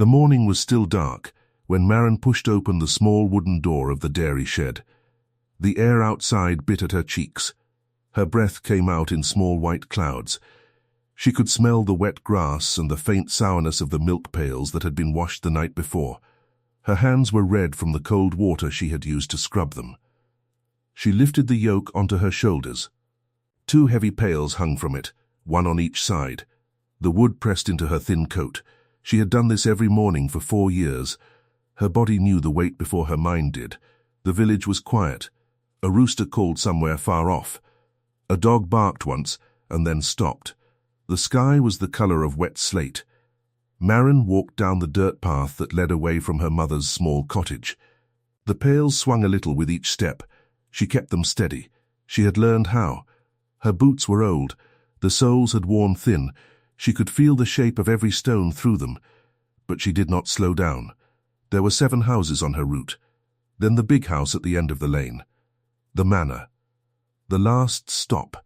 The morning was still dark when Maren pushed open the small wooden door of the dairy shed. The air outside bit at her cheeks. Her breath came out in small white clouds. She could smell the wet grass and the faint sourness of the milk pails that had been washed the night before. Her hands were red from the cold water she had used to scrub them. She lifted the yoke onto her shoulders. 2 heavy pails hung from it, one on each side. The wood pressed into her thin coat. She had done this every morning for 4 years. Her body knew the weight before her mind did. The village was quiet. A rooster called somewhere far off. A dog barked once and then stopped. The sky was the color of wet slate. Maren walked down the dirt path that led away from her mother's small cottage. The pails swung a little with each step. She kept them steady. She had learned how. Her boots were old. The soles had worn thin. She could feel the shape of every stone through them. But she did not slow down. There were 7 houses on her route. Then the big house at the end of the lane. The manor. The last stop.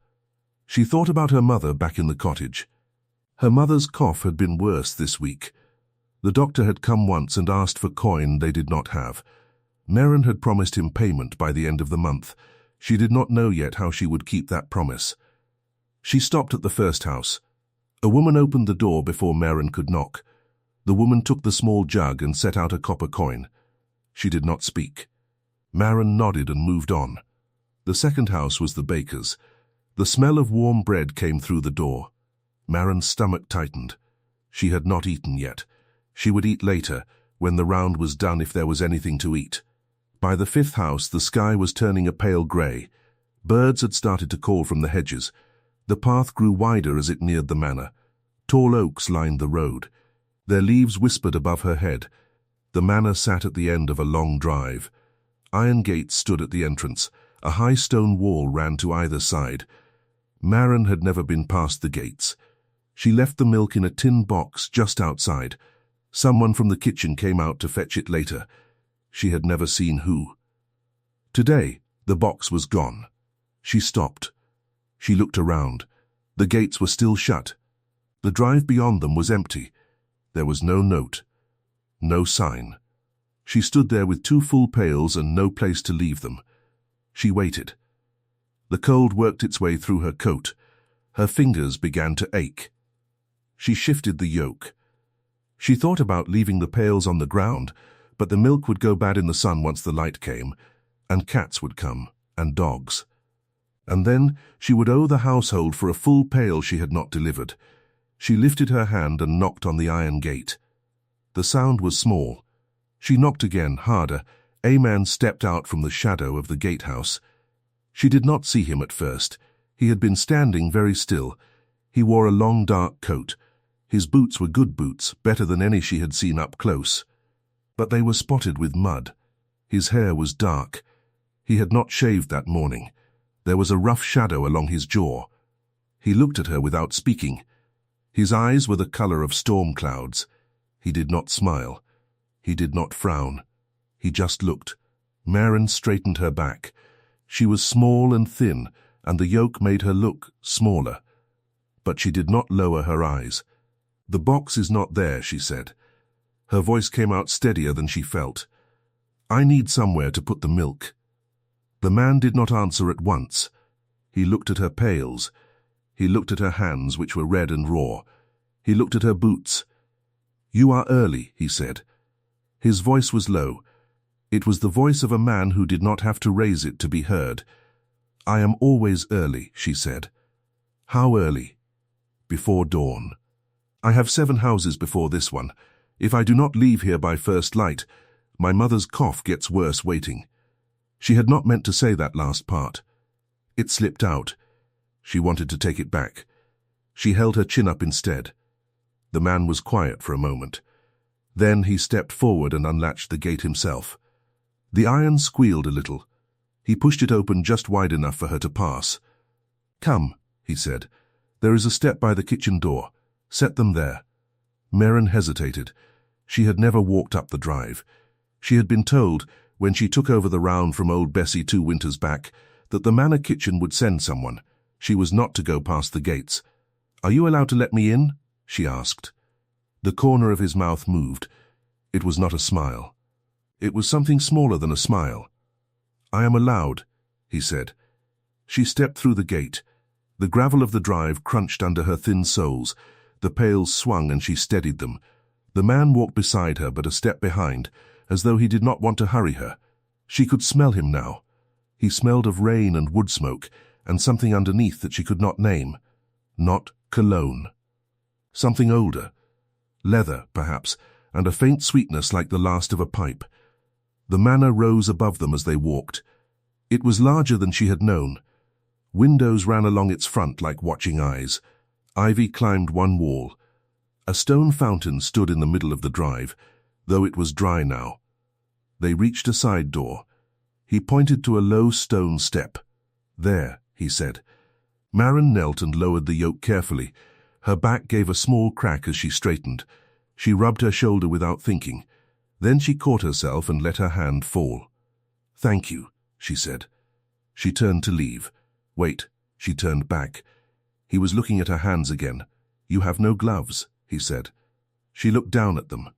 She thought about her mother back in the cottage. Her mother's cough had been worse this week. The doctor had come once and asked for coin they did not have. Maren had promised him payment by the end of the month. She did not know yet how she would keep that promise. She stopped at the first house. A woman opened the door before Maren could knock. The woman took the small jug and set out a copper coin. She did not speak. Maren nodded and moved on. The second house was the baker's. The smell of warm bread came through the door. Maren's stomach tightened. She had not eaten yet. She would eat later, when the round was done if there was anything to eat. By the 5th house, the sky was turning a pale grey. Birds had started to call from the hedges. The path grew wider as it neared the manor. Tall oaks lined the road. Their leaves whispered above her head. The manor sat at the end of a long drive. Iron gates stood at the entrance. A high stone wall ran to either side. Maren had never been past the gates. She left the milk in a tin box just outside. Someone from the kitchen came out to fetch it later. She had never seen who. Today, the box was gone. She stopped. She looked around. The gates were still shut. The drive beyond them was empty. There was no note, no sign. She stood there with 2 full pails and no place to leave them. She waited. The cold worked its way through her coat. Her fingers began to ache. She shifted the yoke. She thought about leaving the pails on the ground, but the milk would go bad in the sun once the light came, and cats would come, and dogs. And then she would owe the household for a full pail she had not delivered. She lifted her hand and knocked on the iron gate. The sound was small. She knocked again, harder. A man stepped out from the shadow of the gatehouse. She did not see him at first. He had been standing very still. He wore a long dark coat. His boots were good boots, better than any she had seen up close. But they were spotted with mud. His hair was dark. He had not shaved that morning. There was a rough shadow along his jaw. He looked at her without speaking. His eyes were the color of storm clouds. He did not smile. He did not frown. He just looked. Maren straightened her back. She was small and thin, and the yoke made her look smaller. But she did not lower her eyes. "The box is not there," she said. Her voice came out steadier than she felt. "I need somewhere to put the milk." The man did not answer at once. He looked at her pails. He looked at her hands, which were red and raw. He looked at her boots. "You are early," he said. His voice was low. It was the voice of a man who did not have to raise it to be heard. "I am always early," she said. "How early?" "Before dawn. I have 7 houses before this one. If I do not leave here by first light, my mother's cough gets worse waiting." She had not meant to say that last part. It slipped out. She wanted to take it back. She held her chin up instead. The man was quiet for a moment. Then he stepped forward and unlatched the gate himself. The iron squealed a little. He pushed it open just wide enough for her to pass. "Come," he said. "There is a step by the kitchen door. Set them there." Maren hesitated. She had never walked up the drive. She had been told, when she took over the round from old Bessie 2 winters back, that the manor kitchen would send someone. She was not to go past the gates. "Are you allowed to let me in?" she asked. The corner of his mouth moved. It was not a smile. It was something smaller than a smile. "I am allowed," he said. She stepped through the gate. The gravel of the drive crunched under her thin soles. The pails swung and she steadied them. The man walked beside her, but a step behind, as though he did not want to hurry her. She could smell him now. He smelled of rain and wood smoke, and something underneath that she could not name. Not cologne. Something older. Leather, perhaps, and a faint sweetness like the last of a pipe. The manor rose above them as they walked. It was larger than she had known. Windows ran along its front like watching eyes. Ivy climbed one wall. A stone fountain stood in the middle of the drive, though it was dry now. They reached a side door. He pointed to a low stone step. "There," he said. Maren knelt and lowered the yoke carefully. Her back gave a small crack as she straightened. She rubbed her shoulder without thinking. Then she caught herself and let her hand fall. "Thank you," she said. She turned to leave. "Wait," she turned back. He was looking at her hands again. "You have no gloves," he said. She looked down at them.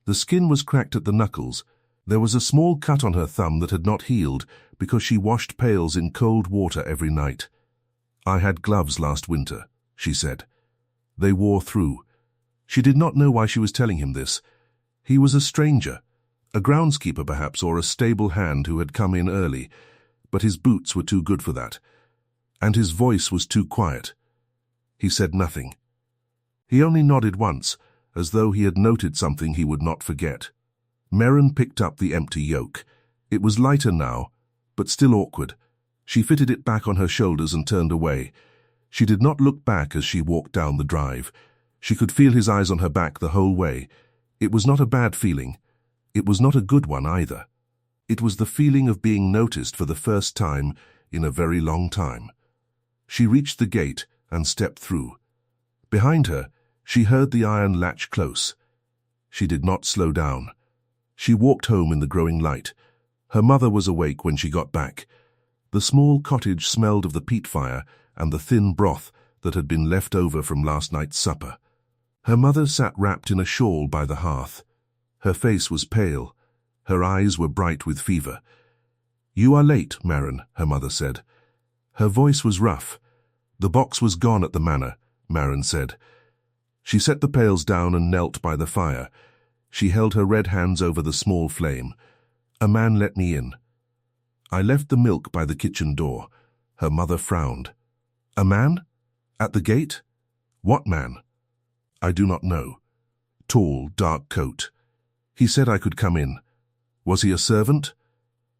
The skin was cracked at the knuckles. There was a small cut on her thumb that had not healed because she washed pails in cold water every night. "I had gloves last winter," she said. They wore through. She did not know why she was telling him this. He was a stranger, a groundskeeper perhaps, or a stable hand who had come in early, but his boots were too good for that, and his voice was too quiet. He said nothing. He only nodded once, as though he had noted something he would not forget. Maren picked up the empty yoke. It was lighter now, but still awkward. She fitted it back on her shoulders and turned away. She did not look back as she walked down the drive. She could feel his eyes on her back the whole way. It was not a bad feeling. It was not a good one either. It was the feeling of being noticed for the first time in a very long time. She reached the gate and stepped through. Behind her, she heard the iron latch close. She did not slow down. She walked home in the growing light. Her mother was awake when she got back. The small cottage smelled of the peat fire and the thin broth that had been left over from last night's supper. Her mother sat wrapped in a shawl by the hearth. Her face was pale. Her eyes were bright with fever. "You are late, Maren," her mother said. Her voice was rough. "The box was gone at the manor," Maren said. She set the pails down and knelt by the fire. She held her red hands over the small flame. "A man let me in. I left the milk by the kitchen door." Her mother frowned. "A man? At the gate? What man?" "I do not know. Tall, dark coat. He said I could come in. Was he a servant?"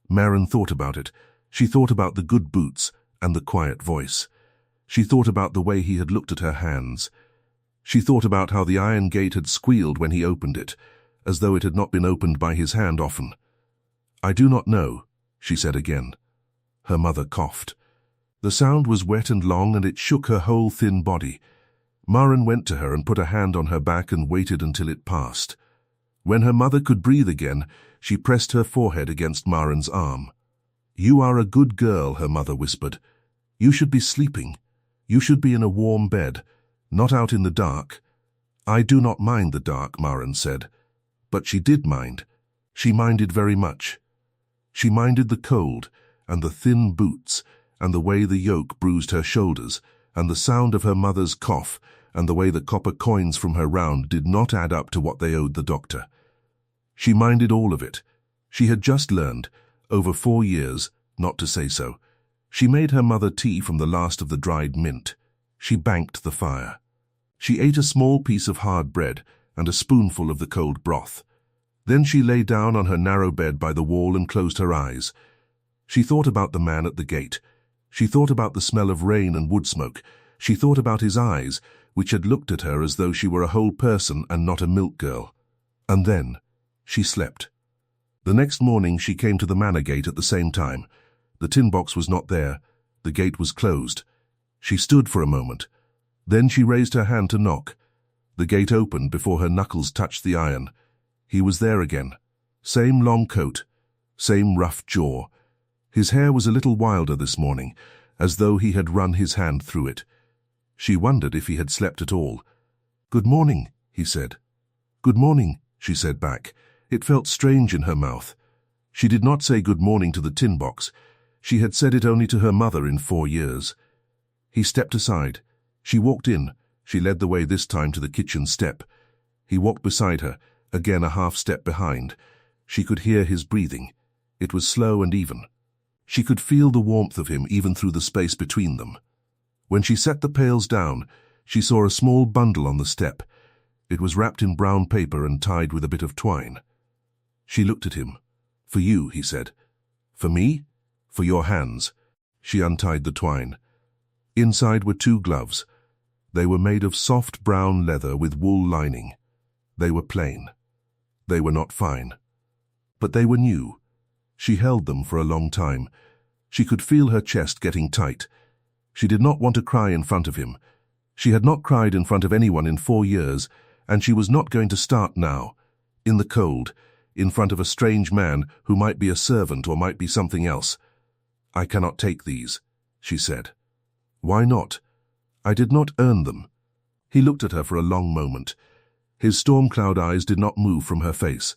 Maren thought about it. She thought about the good boots and the quiet voice. She thought about the way he had looked at her hands. She thought about how the iron gate had squealed when he opened it, as though it had not been opened by his hand often. "I do not know," she said again. Her mother coughed. The sound was wet and long, and it shook her whole thin body. Maren went to her and put a hand on her back and waited until it passed. When her mother could breathe again, she pressed her forehead against Maren's arm. "You are a good girl," her mother whispered. "You should be sleeping. You should be in a warm bed, not out in the dark." "I do not mind the dark," Maren said. But she did mind. She minded very much. She minded the cold, and the thin boots, and the way the yoke bruised her shoulders, and the sound of her mother's cough, and the way the copper coins from her round did not add up to what they owed the doctor. She minded all of it. She had just learned, over 4 years, not to say so. She made her mother tea from the last of the dried mint. She banked the fire. She ate a small piece of hard bread and a spoonful of the cold broth. Then she lay down on her narrow bed by the wall and closed her eyes. She thought about the man at the gate. She thought about the smell of rain and wood smoke. She thought about his eyes, which had looked at her as though she were a whole person and not a milk girl. And then she slept. The next morning she came to the manor gate at the same time. The tin box was not there. The gate was closed. She stood for a moment. Then she raised her hand to knock. The gate opened before her knuckles touched the iron. He was there again. Same long coat, same rough jaw. His hair was a little wilder this morning, as though he had run his hand through it. She wondered if he had slept at all. "Good morning," he said. "Good morning," she said back. It felt strange in her mouth. She did not say good morning to the tin box. She had said it only to her mother in 4 years. He stepped aside. She walked in. She led the way this time to the kitchen step. He walked beside her, again a half step behind. She could hear his breathing. It was slow and even. She could feel the warmth of him even through the space between them. When she set the pails down, she saw a small bundle on the step. It was wrapped in brown paper and tied with a bit of twine. She looked at him. "For you," he said. "For me?" "For your hands." She untied the twine. Inside were 2 gloves. They were made of soft brown leather with wool lining. They were plain. They were not fine. But they were new. She held them for a long time. She could feel her chest getting tight. She did not want to cry in front of him. She had not cried in front of anyone in 4 years, and she was not going to start now, in the cold, in front of a strange man who might be a servant or might be something else. "I cannot take these," she said. "Why not?" "I did not earn them." He looked at her for a long moment. His storm-cloud eyes did not move from her face.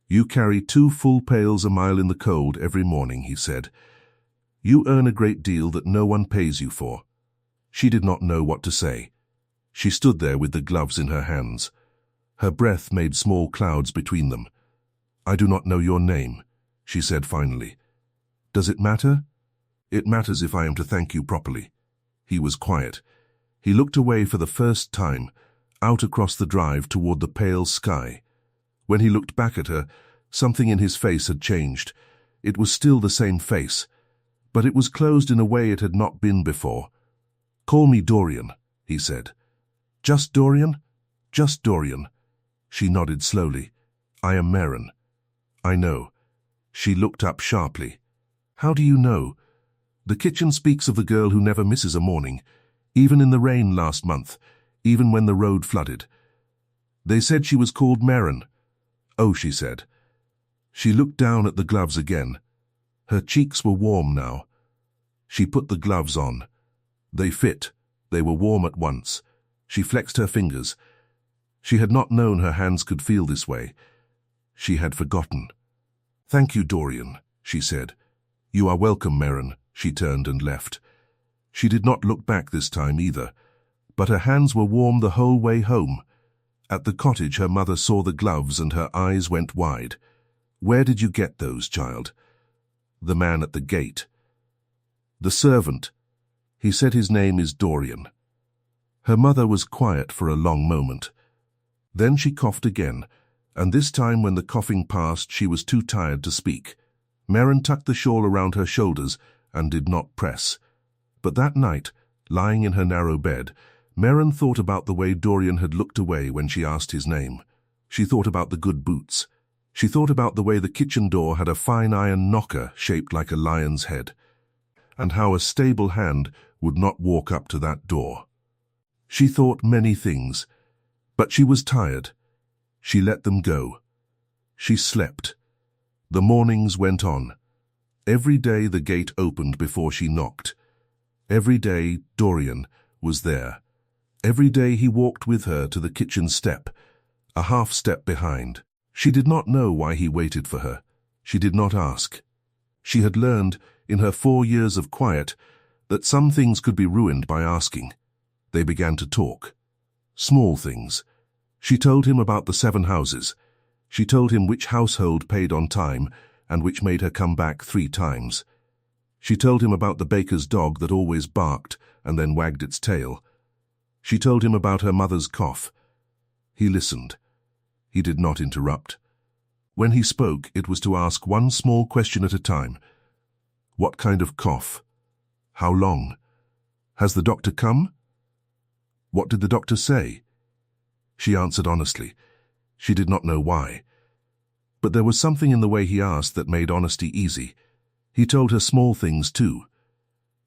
"You carry 2 full pails a mile in the cold every morning," he said. "You earn a great deal that no one pays you for." She did not know what to say. She stood there with the gloves in her hands. Her breath made small clouds between them. "I do not know your name," she said finally. "Does it matter?" "It matters if I am to thank you properly." He was quiet. He looked away for the first time, out across the drive toward the pale sky. When he looked back at her, something in his face had changed. It was still the same face, but it was closed in a way it had not been before. "Call me Dorian," he said. "Just Dorian?" "Just Dorian." She nodded slowly. "I am Maren." "I know." She looked up sharply. "How do you know?" "The kitchen speaks of the girl who never misses a morning, even in the rain last month, even when the road flooded. They said she was called Maren." "Oh," she said. She looked down at the gloves again. Her cheeks were warm now. She put the gloves on. They fit. They were warm at once. She flexed her fingers. She had not known her hands could feel this way. She had forgotten. "Thank you, Dorian," she said. "You are welcome, Maren." She turned and left. She did not look back this time either, but her hands were warm the whole way home. At the cottage her mother saw the gloves and her eyes went wide. "Where did you get those, child?" "The man at the gate." "The servant. He said his name is Dorian." Her mother was quiet for a long moment. Then she coughed again, and this time when the coughing passed she was too tired to speak. Maren tucked the shawl around her shoulders and did not press. But that night, lying in her narrow bed, Maren thought about the way Dorian had looked away when she asked his name. She thought about the good boots. She thought about the way the kitchen door had a fine iron knocker shaped like a lion's head, and how a stable hand would not walk up to that door. She thought many things, but she was tired. She let them go. She slept. The mornings went on. Every day the gate opened before she knocked. Every day Dorian was there. Every day he walked with her to the kitchen step, a half step behind. She did not know why he waited for her. She did not ask. She had learned, in her 4 years of quiet, that some things could be ruined by asking. They began to talk. Small things. She told him about the 7 houses. She told him which household paid on time and which made her come back 3 times. She told him about the baker's dog that always barked and then wagged its tail. She told him about her mother's cough. He listened. He did not interrupt. When he spoke, it was to ask one small question at a time. What kind of cough? How long? Has the doctor come? What did the doctor say? She answered honestly. She did not know why. But there was something in the way he asked that made honesty easy. He told her small things too.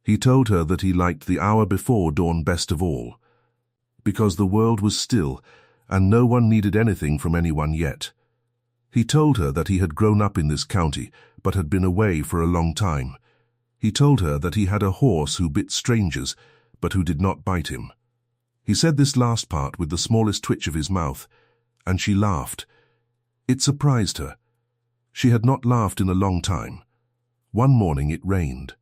He told her that he liked the hour before dawn best of all, because the world was still and no one needed anything from anyone yet. He told her that he had grown up in this county but had been away for a long time. He told her that he had a horse who bit strangers but who did not bite him. He said this last part with the smallest twitch of his mouth, and she laughed. It surprised her. She had not laughed in a long time. One morning it rained.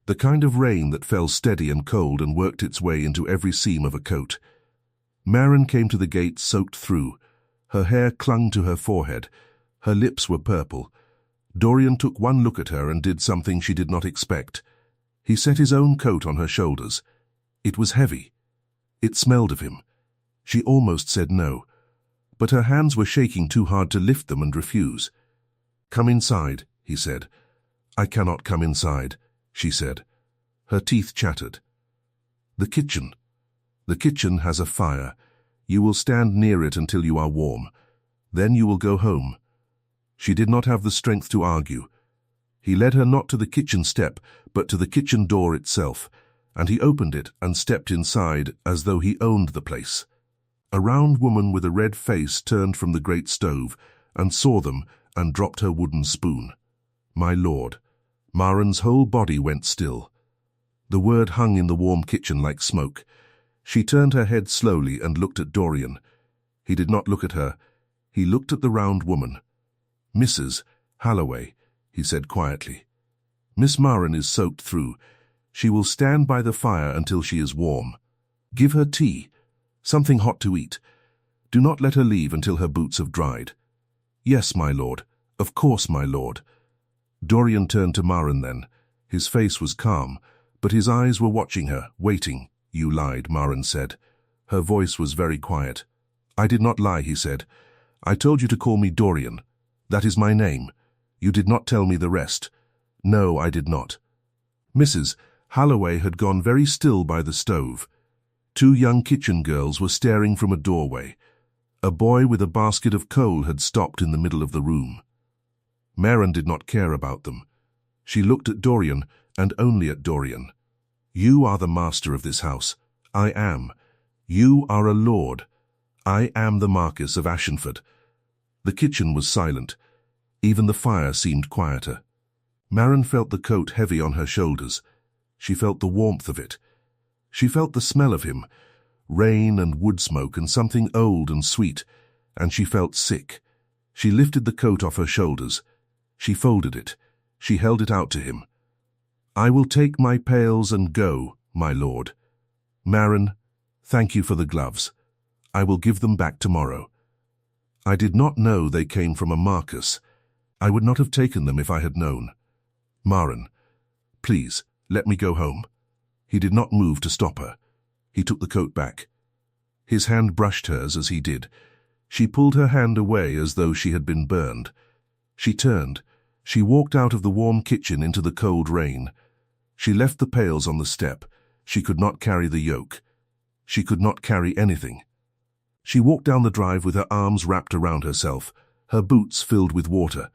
The kind of rain that fell steady and cold and worked its way into every seam of a coat. Maren came to the gate soaked through. Her hair clung to her forehead. Her lips were purple. Dorian took one look at her and did something she did not expect. He set his own coat on her shoulders. It was heavy. It smelled of him. She almost said no, but her hands were shaking too hard to lift them and refuse. "Come inside," he said. "I cannot come inside," she said. Her teeth chattered. "The kitchen. The kitchen has a fire. You will stand near it until you are warm. Then you will go home." She did not have the strength to argue. He led her not to the kitchen step, but to the kitchen door itself, and he opened it and stepped inside as though he owned the place. A round woman with a red face turned from the great stove and saw them and dropped her wooden spoon. "My lord." Maren's whole body went still. The word hung in the warm kitchen like smoke. She turned her head slowly and looked at Dorian. He did not look at her. He looked at the round woman. "Mrs. Holloway," he said quietly. "Miss Maren is soaked through. She will stand by the fire until she is warm. Give her tea, something hot to eat. Do not let her leave until her boots have dried." "Yes, my lord. Of course, my lord." Dorian turned to Maren then. His face was calm, but his eyes were watching her, waiting. "You lied," Maren said. Her voice was very quiet. "I did not lie," he said. "I told you to call me Dorian. That is my name. You did not tell me the rest." "No, I did not." Mrs. Holloway had gone very still by the stove. Two young kitchen girls were staring from a doorway. A boy with a basket of coal had stopped in the middle of the room. Maren did not care about them. She looked at Dorian, and only at Dorian. "You are the master of this house. I am. You are a lord. I am the Marquess of Ashenford." The kitchen was silent. Even the fire seemed quieter. Maren felt the coat heavy on her shoulders. She felt the warmth of it. She felt the smell of him, rain and wood smoke and something old and sweet, and she felt sick. She lifted the coat off her shoulders. She folded it. She held it out to him. "I will take my pails and go, my lord. Maren, thank you for the gloves. I will give them back tomorrow. I did not know they came from a Marquess. I would not have taken them if I had known. Maren, please, let me go home." He did not move to stop her. He took the coat back. His hand brushed hers as he did. She pulled her hand away as though she had been burned. She turned. She walked out of the warm kitchen into the cold rain. She left the pails on the step. She could not carry the yoke. She could not carry anything. She walked down the drive with her arms wrapped around herself, her boots filled with water.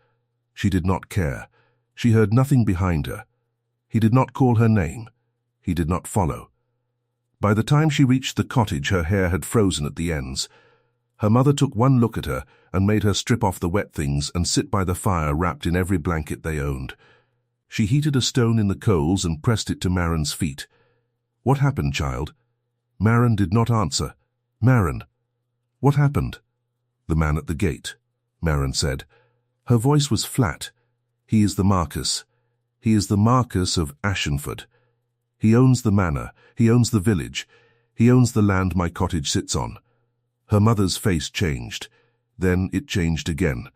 She did not care. She heard nothing behind her. He did not call her name. He did not follow. By the time she reached the cottage, her hair had frozen at the ends. Her mother took one look at her and made her strip off the wet things and sit by the fire wrapped in every blanket they owned. She heated a stone in the coals and pressed it to Maren's feet. "What happened, child?" Maren did not answer. "Maren, what happened?" "The man at the gate," Maren said. Her voice was flat. "He is the Marquess. He is the Marquess of Ashenford. He owns the manor. He owns the village. He owns the land my cottage sits on." Her mother's face changed. Then it changed again.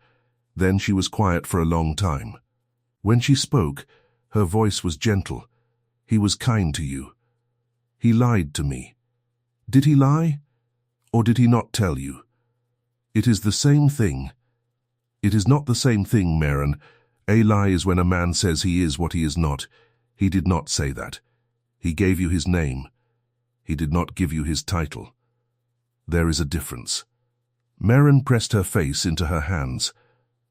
Then she was quiet for a long time. When she spoke, her voice was gentle. "He was kind to you. He lied to me." "Did he lie? Or did he not tell you?" "It is the same thing." "It is not the same thing, Maren. A lie is when a man says he is what he is not. He did not say that. He gave you his name. He did not give you his title. There is a difference." Maren pressed her face into her hands.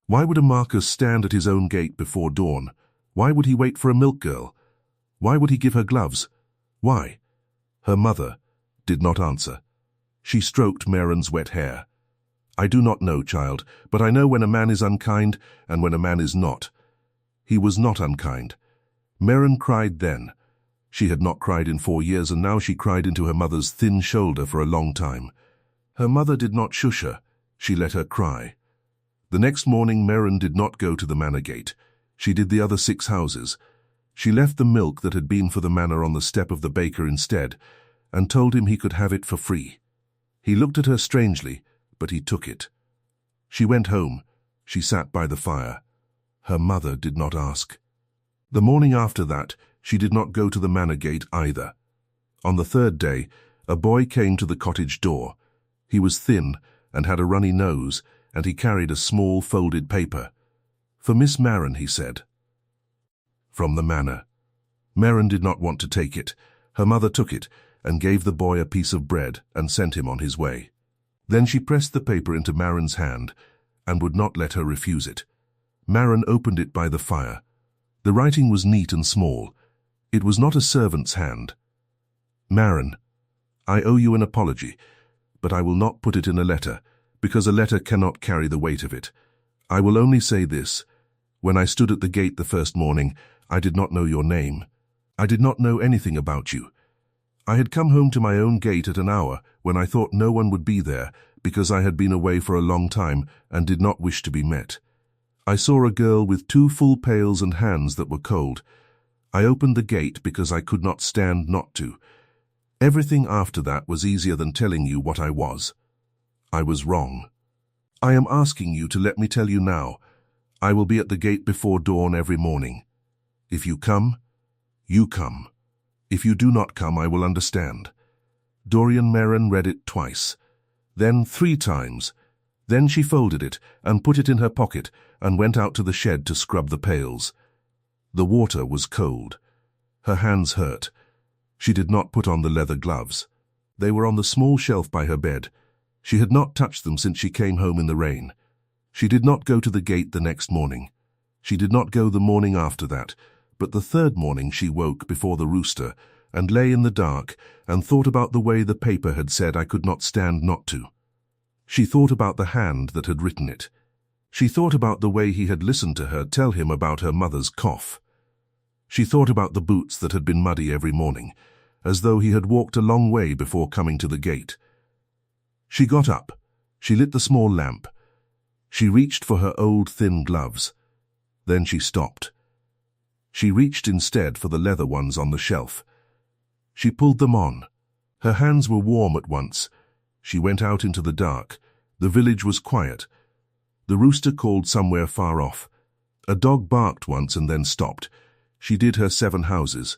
Why would a Marquess stand at his own gate before dawn? Why would he wait for a milk girl? Why would he give her gloves? Why? Her mother did not answer. She stroked Maren's wet hair. "I do not know, child, but I know when a man is unkind and when a man is not." He was not unkind. Maren cried then. She had not cried in 4 years, and now she cried into her mother's thin shoulder for a long time. Her mother did not shush her. She let her cry. The next morning Maren did not go to the manor gate. She did the other 6 houses. She left the milk that had been for the manor on the step of the baker instead, and told him he could have it for free. He looked at her strangely, but he took it. She went home. She sat by the fire. Her mother did not ask. The morning after that, she did not go to the manor gate either. On the 3rd day, a boy came to the cottage door. He was thin and had a runny nose, and he carried a small folded paper. "For Miss Maren," he said. From the manor. Maren did not want to take it. Her mother took it and gave the boy a piece of bread and sent him on his way. Then she pressed the paper into Maren's hand and would not let her refuse it. Maren opened it by the fire. The writing was neat and small. It was not a servant's hand. "Maren, I owe you an apology, but I will not put it in a letter, because a letter cannot carry the weight of it. I will only say this. When I stood at the gate the first morning, I did not know your name. I did not know anything about you. I had come home to my own gate at an hour when I thought no one would be there, because I had been away for a long time and did not wish to be met. I saw a girl with 2 full pails and hands that were cold. I opened the gate because I could not stand not to. Everything after that was easier than telling you what I was. I was wrong. I am asking you to let me tell you now. I will be at the gate before dawn every morning. If you come, you come. If you do not come, I will understand." Dorian Maren read it twice, then 3 times. Then she folded it and put it in her pocket and went out to the shed to scrub the pails. The water was cold. Her hands hurt. She did not put on the leather gloves. They were on the small shelf by her bed. She had not touched them since she came home in the rain. She did not go to the gate the next morning. She did not go the morning after that, but the 3rd morning she woke before the rooster and lay in the dark and thought about the way the paper had said I could not stand not to. She thought about the hand that had written it. She thought about the way he had listened to her tell him about her mother's cough. She thought about the boots that had been muddy every morning, as though he had walked a long way before coming to the gate. She got up. She lit the small lamp. She reached for her old thin gloves. Then she stopped. She reached instead for the leather ones on the shelf. She pulled them on. Her hands were warm at once. She went out into the dark. The village was quiet. The rooster called somewhere far off. A dog barked once and then stopped. She did her 7 houses.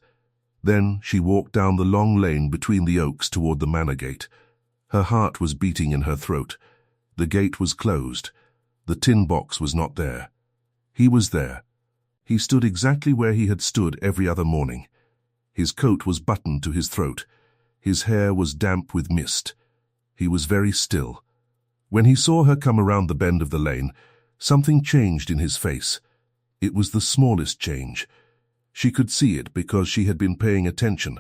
Then she walked down the long lane between the oaks toward the manor gate. Her heart was beating in her throat. The gate was closed. The tin box was not there. He was there. He stood exactly where he had stood every other morning. His coat was buttoned to his throat. His hair was damp with mist. He was very still. When he saw her come around the bend of the lane, something changed in his face. It was the smallest change. She could see it because she had been paying attention.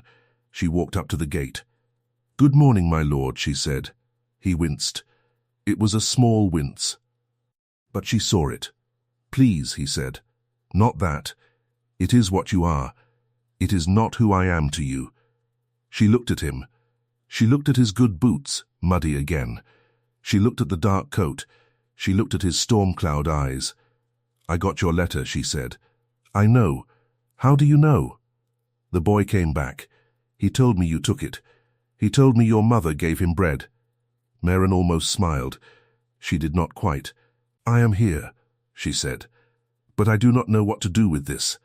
She walked up to the gate. "Good morning, my lord," she said. He winced. It was a small wince. But she saw it. "Please," he said. "Not that. It is what you are. It is not who I am to you." She looked at him. She looked at his good boots, muddy again. She looked at the dark coat. She looked at his storm-cloud eyes. "I got your letter," she said. "I know. How do you know?" The boy came back. "He told me you took it. He told me your mother gave him bread." Maren almost smiled. She did not quite. "I am here," she said. "But I do not know what to do with this.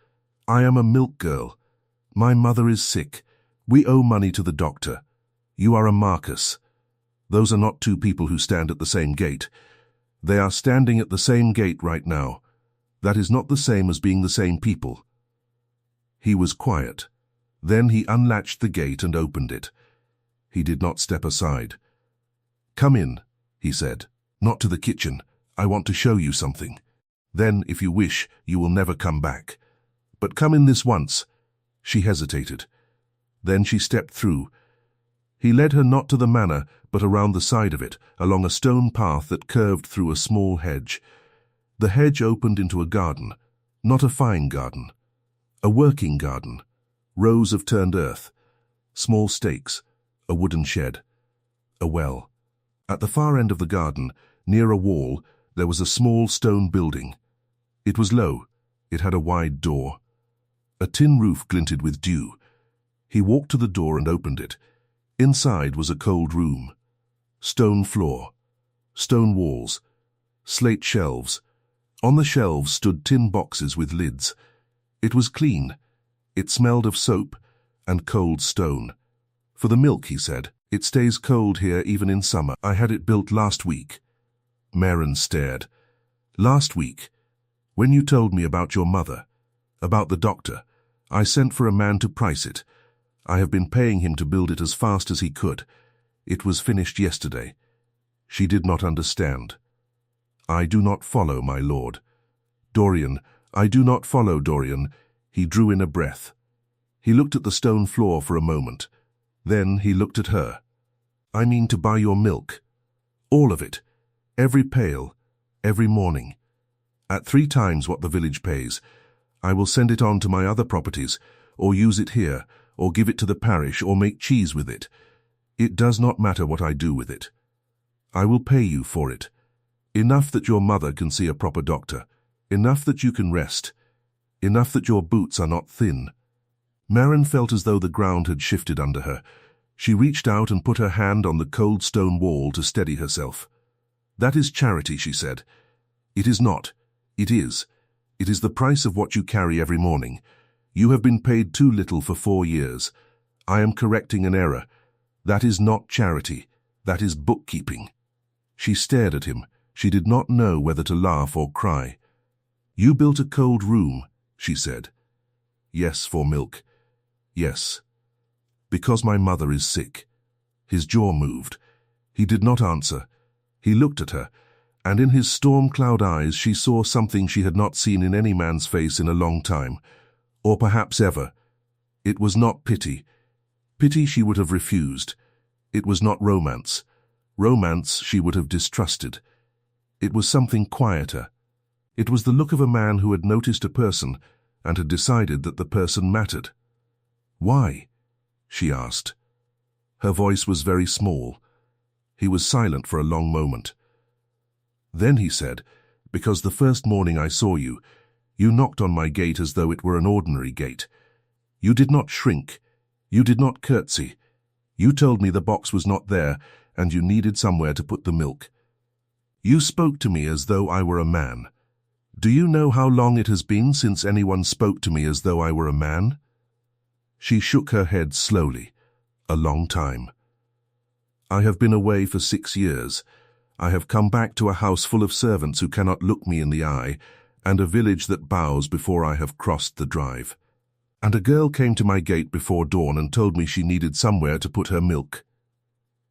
I am a milk girl. My mother is sick. We owe money to the doctor. You are a Marquess. Those are not 2 people who stand at the same gate. They are standing at the same gate right now. That is not the same as being the same people." He was quiet. Then he unlatched the gate and opened it. He did not step aside. "Come in," he said. "Not to the kitchen. I want to show you something. Then, if you wish, you will never come back. But come in this once." She hesitated. Then she stepped through. He led her not to the manor, but around the side of it, along a stone path that curved through a small hedge. The hedge opened into a garden, not a fine garden. A working garden. Rows of turned earth. Small stakes. A wooden shed. A well. At the far end of the garden, near a wall, There was a small stone building. It was low. It had a wide door. A tin roof glinted with dew. He walked to the door and opened it. Inside was a cold room. Stone floor. Stone walls. Slate shelves. On the shelves stood tin boxes with lids. It was clean. It smelled of soap and cold stone. For the milk, he said. It stays cold here even in summer. I had it built last week. Maren stared. Last week? When you told me about your mother, about the doctor, I sent for a man to price it. I have been paying him to build it as fast as he could. It was finished yesterday. She did not understand. I do not follow, my lord. Dorian, I do not follow, Dorian. He drew in a breath. He looked at the stone floor for a moment. Then he looked at her. I mean to buy your milk. All of it. Every pail. Every morning. At 3 times what the village pays. I will send it on to my other properties, or use it here, or give it to the parish, or make cheese with it. It does not matter what I do with it. I will pay you for it. Enough that your mother can see a proper doctor. Enough that you can rest. Enough that your boots are not thin. Maren felt as though the ground had shifted under her. She reached out and put her hand on the cold stone wall to steady herself. That is charity, she said. It is not. It is. It is the price of what you carry every morning. You have been paid too little for 4 years. I am correcting an error. That is not charity. That is bookkeeping. She stared at him. She did not know whether to laugh or cry. You built a cold room, she said. Yes, for milk. Yes. Because my mother is sick. His jaw moved. He did not answer. He looked at her, and in his storm-cloud eyes she saw something she had not seen in any man's face in a long time, or perhaps ever. It was not pity. Pity she would have refused. It was not romance. Romance she would have distrusted. It was something quieter. It was the look of a man who had noticed a person and had decided that the person mattered. Why? She asked. Her voice was very small. He was silent for a long moment. Then he said, because the first morning I saw you, you knocked on my gate as though it were an ordinary gate. You did not shrink. You did not curtsy. You told me the box was not there, and you needed somewhere to put the milk. You spoke to me as though I were a man. Do you know how long it has been since anyone spoke to me as though I were a man? She shook her head slowly. A long time. I have been away for 6 years. I have come back to a house full of servants who cannot look me in the eye, and a village that bows before I have crossed the drive. And a girl came to my gate before dawn and told me she needed somewhere to put her milk.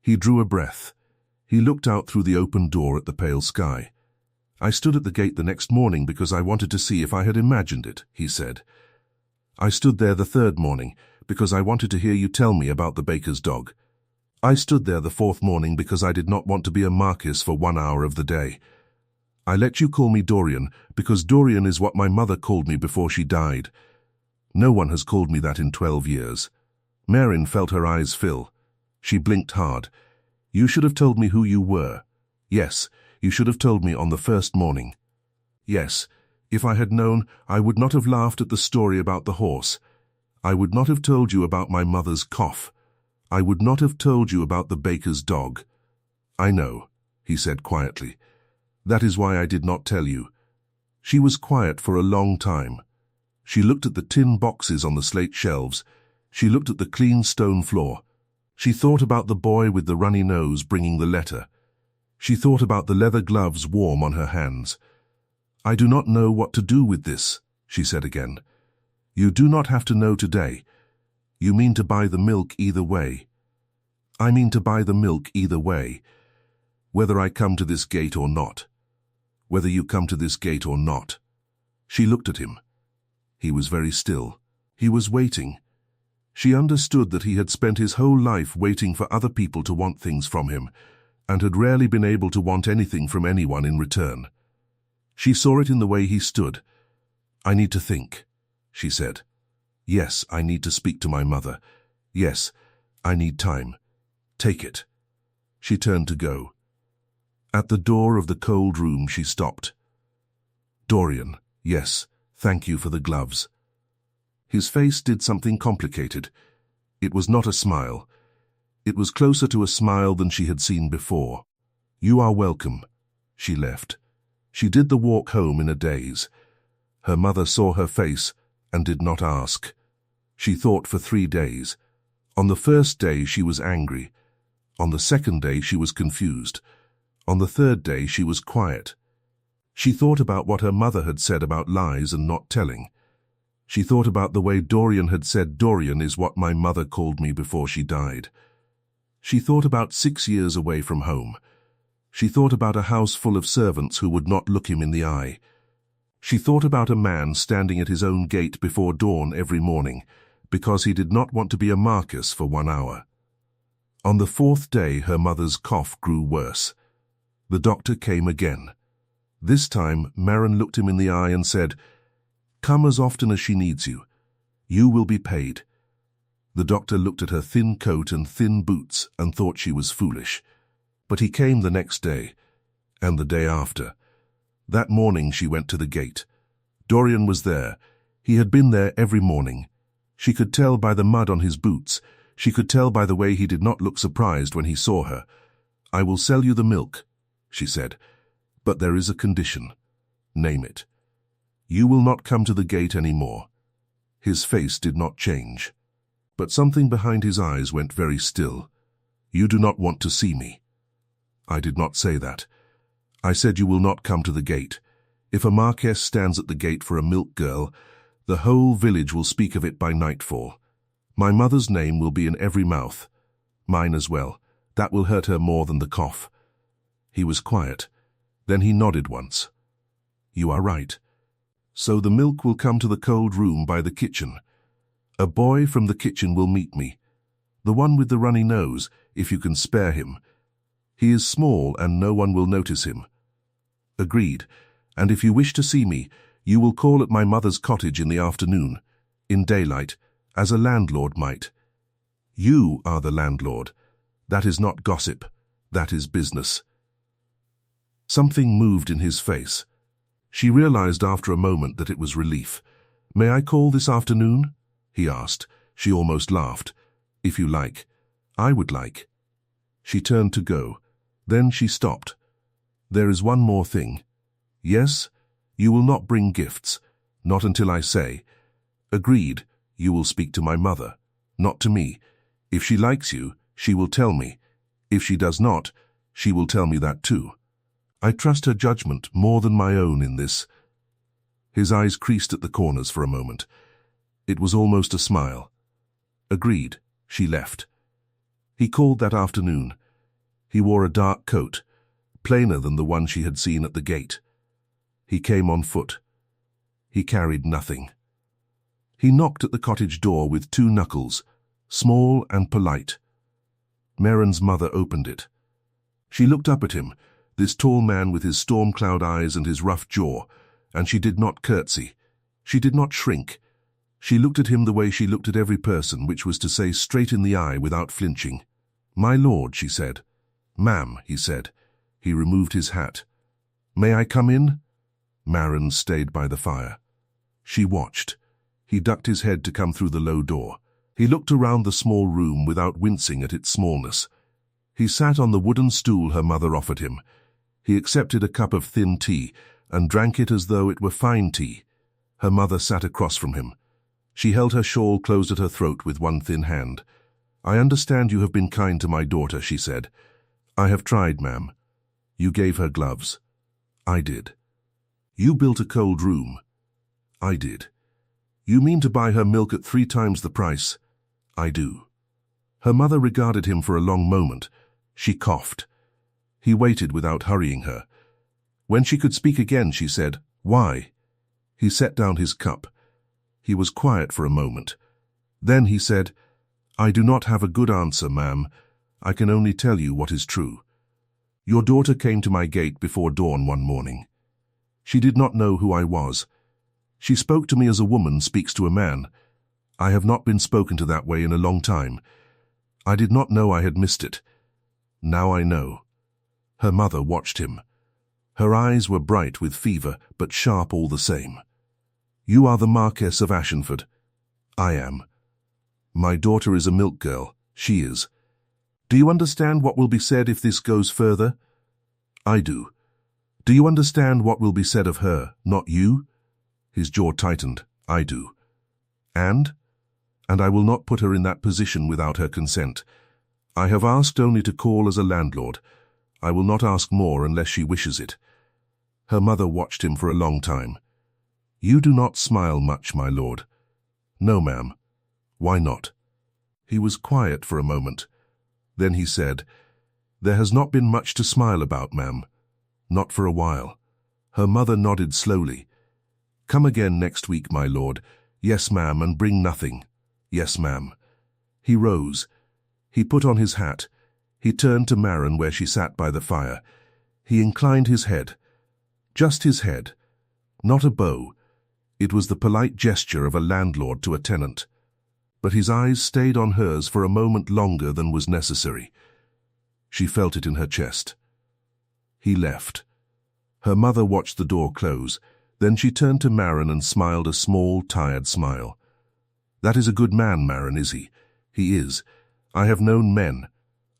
He drew a breath. He looked out through the open door at the pale sky. I stood at the gate the next morning because I wanted to see if I had imagined it, he said. I stood there the 3rd morning because I wanted to hear you tell me about the baker's dog. I stood there the 4th morning because I did not want to be a marquess for 1 hour of the day. I let you call me Dorian because Dorian is what my mother called me before she died. No one has called me that in 12 years. Maren felt her eyes fill. She blinked hard. You should have told me who you were. Yes, you should have told me on the 1st morning. Yes, if I had known, I would not have laughed at the story about the horse. I would not have told you about my mother's cough. I would not have told you about the baker's dog. I know, he said quietly. That is why I did not tell you. She was quiet for a long time. She looked at the tin boxes on the slate shelves. She looked at the clean stone floor. She thought about the boy with the runny nose bringing the letter. She thought about the leather gloves warm on her hands. I do not know what to do with this, she said again. You do not have to know today. You mean to buy the milk either way. I mean to buy the milk either way. Whether I come to this gate or not. Whether you come to this gate or not. She looked at him. He was very still. He was waiting. She understood that he had spent his whole life waiting for other people to want things from him, and had rarely been able to want anything from anyone in return. She saw it in the way he stood. I need to think, she said. Yes, I need to speak to my mother. Yes, I need time. Take it. She turned to go. At the door of the cold room she stopped. "Dorian, yes, thank you for the gloves." His face did something complicated. It was not a smile. It was closer to a smile than she had seen before. "You are welcome." She left. She did the walk home in a daze. Her mother saw her face and did not ask. She thought for 3 days. On the first day she was angry. On the second day she was confused. On the third day she was quiet. She thought about what her mother had said about lies and not telling. She thought about the way Dorian had said, "Dorian is what my mother called me before she died." She thought about 6 years away from home. She thought about a house full of servants who would not look him in the eye. She thought about a man standing at his own gate before dawn every morning, because he did not want to be a Marquess for 1 hour. On the 4th day her mother's cough grew worse. The doctor came again. This time Maren looked him in the eye and said, "Come as often as she needs you. You will be paid." The doctor looked at her thin coat and thin boots and thought she was foolish. But he came the next day, and the day after. That morning she went to the gate. Dorian was there. He had been there every morning. She could tell by the mud on his boots. She could tell by the way he did not look surprised when he saw her. "I will sell you the milk," she said, "but there is a condition. Name it. You will not come to the gate any more." His face did not change, but something behind his eyes went very still. "You do not want to see me." "I did not say that. I said you will not come to the gate. If a Marquess stands at the gate for a milk girl, the whole village will speak of it by nightfall. My mother's name will be in every mouth. Mine as well. That will hurt her more than the cough." He was quiet. Then he nodded once. "You are right. So the milk will come to the cold room by the kitchen. A boy from the kitchen will meet me. The one with the runny nose, if you can spare him. He is small and no one will notice him." "Agreed. And if you wish to see me, you will call at my mother's cottage in the afternoon, in daylight, as a landlord might. You are the landlord. That is not gossip. That is business." Something moved in his face. She realized after a moment that it was relief. "May I call this afternoon?" he asked. She almost laughed. "If you like. I would like." She turned to go. Then she stopped. "There is one more thing. Yes, you will not bring gifts. Not until I say. Agreed, you will speak to my mother. Not to me. If she likes you, she will tell me. If she does not, she will tell me that too. I trust her judgment more than my own in this." His eyes creased at the corners for a moment. It was almost a smile. "Agreed." She left. He called that afternoon. He wore a dark coat, plainer than the one she had seen at the gate. He came on foot. He carried nothing. He knocked at the cottage door with 2 knuckles, small and polite. Maren's mother opened it. She looked up at him, this tall man with his storm-cloud eyes and his rough jaw, and she did not curtsy. She did not shrink. She looked at him the way she looked at every person, which was to say straight in the eye without flinching. "My lord," she said. "Ma'am," he said. He removed his hat. "May I come in?" Maren stayed by the fire. She watched. He ducked his head to come through the low door. He looked around the small room without wincing at its smallness. He sat on the wooden stool her mother offered him. He accepted a cup of thin tea and drank it as though it were fine tea. Her mother sat across from him. She held her shawl closed at her throat with one thin hand. "I understand you have been kind to my daughter," she said. "I have tried, ma'am." "You gave her gloves." "I did." "You built a cold room." "I did." "You mean to buy her milk at 3 times the price." "I do." Her mother regarded him for a long moment. She coughed. He waited without hurrying her. When she could speak again, she said, "Why?" He set down his cup. He was quiet for a moment. Then he said, "I do not have a good answer, ma'am. I can only tell you what is true. Your daughter came to my gate before dawn one morning. She did not know who I was. She spoke to me as a woman speaks to a man. I have not been spoken to that way in a long time. I did not know I had missed it. Now I know. Her mother watched him. Her eyes were bright with fever, but sharp all the same. "You are the Marquess of Ashenford." "I am." "My daughter is a milk girl. She is. Do you understand what will be said if this goes further?" "I do." "Do you understand what will be said of her, not you?" His jaw tightened. "I do." And I will not put her in that position without her consent. I have asked only to call as a landlord. I will not ask more unless she wishes it." Her mother watched him for a long time. "You do not smile much, my lord." "No, ma'am." "Why not?" He was quiet for a moment. Then he said, "There has not been much to smile about, ma'am. Not for a while." Her mother nodded slowly. "Come again next week, my lord." "Yes, ma'am, and bring nothing." "Yes, ma'am." He rose. He put on his hat. He turned to Maren where she sat by the fire. He inclined his head. Just his head. Not a bow. It was the polite gesture of a landlord to a tenant. But his eyes stayed on hers for a moment longer than was necessary. She felt it in her chest. He left. Her mother watched the door close. Then she turned to Maren and smiled a small, tired smile. "That is a good man, Maren, is he?" "He is. I have known men.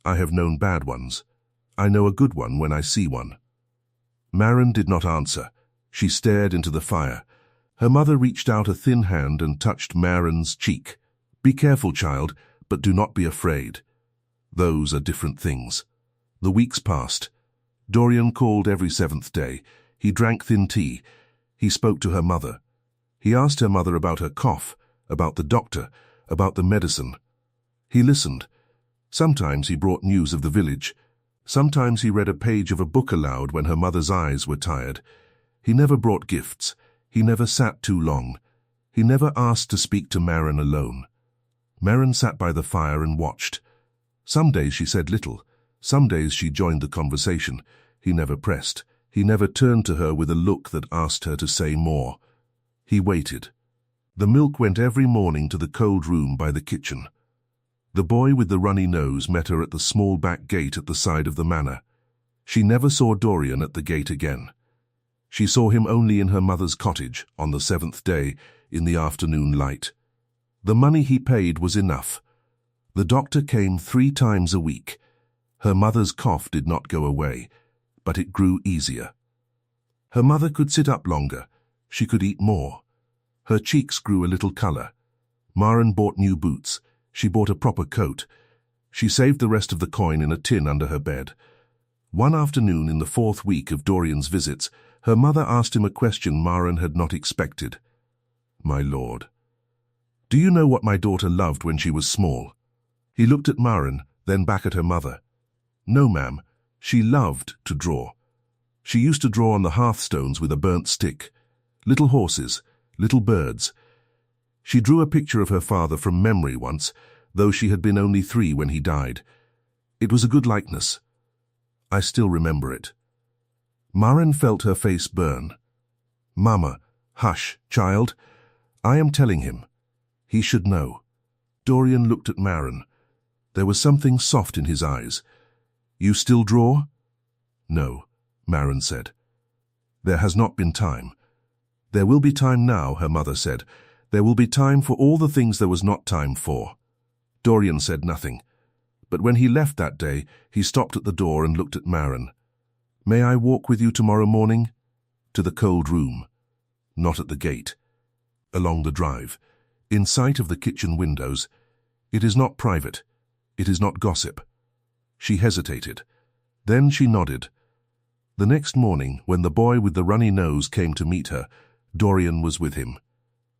I have known bad ones. I know a good one when I see one." Maren did not answer. She stared into the fire. Her mother reached out a thin hand and touched Maren's cheek. "Be careful, child, but do not be afraid. Those are different things." The weeks passed. Dorian called every 7th day. He drank thin tea. He spoke to her mother. He asked her mother about her cough, about the doctor, about the medicine. He listened. Sometimes he brought news of the village. Sometimes he read a page of a book aloud when her mother's eyes were tired. He never brought gifts. He never sat too long. He never asked to speak to Maren alone. Maren sat by the fire and watched. Some days she said little. Some days she joined the conversation. He never pressed. He never turned to her with a look that asked her to say more. He waited. The milk went every morning to the cold room by the kitchen. The boy with the runny nose met her at the small back gate at the side of the manor. She never saw Dorian at the gate again. She saw him only in her mother's cottage on the 7th day in the afternoon light. The money he paid was enough. The doctor came 3 times a week. Her mother's cough did not go away, but it grew easier. Her mother could sit up longer. She could eat more. Her cheeks grew a little color. Maren bought new boots. She bought a proper coat. She saved the rest of the coin in a tin under her bed. One afternoon in the 4th week of Dorian's visits, her mother asked him a question Maren had not expected. "My lord, do you know what my daughter loved when she was small?" He looked at Maren, then back at her mother. "No, ma'am. She loved to draw. She used to draw on the hearthstones with a burnt stick. Little horses, little birds. She drew a picture of her father from memory once, though she had been only 3 when he died. It was a good likeness. I still remember it." Maren felt her face burn. "Mama, hush, child. I am telling him. He should know." Dorian looked at Maren. There was something soft in his eyes. "You still draw?" "No," Maren said. "There has not been time." "There will be time now," her mother said. "There will be time for all the things there was not time for." Dorian said nothing. But when he left that day, he stopped at the door and looked at Maren. "May I walk with you tomorrow morning?" "To the cold room." "Not at the gate." "Along the drive, in sight of the kitchen windows. It is not private. It is not gossip." She hesitated. Then she nodded. The next morning, when the boy with the runny nose came to meet her, Dorian was with him.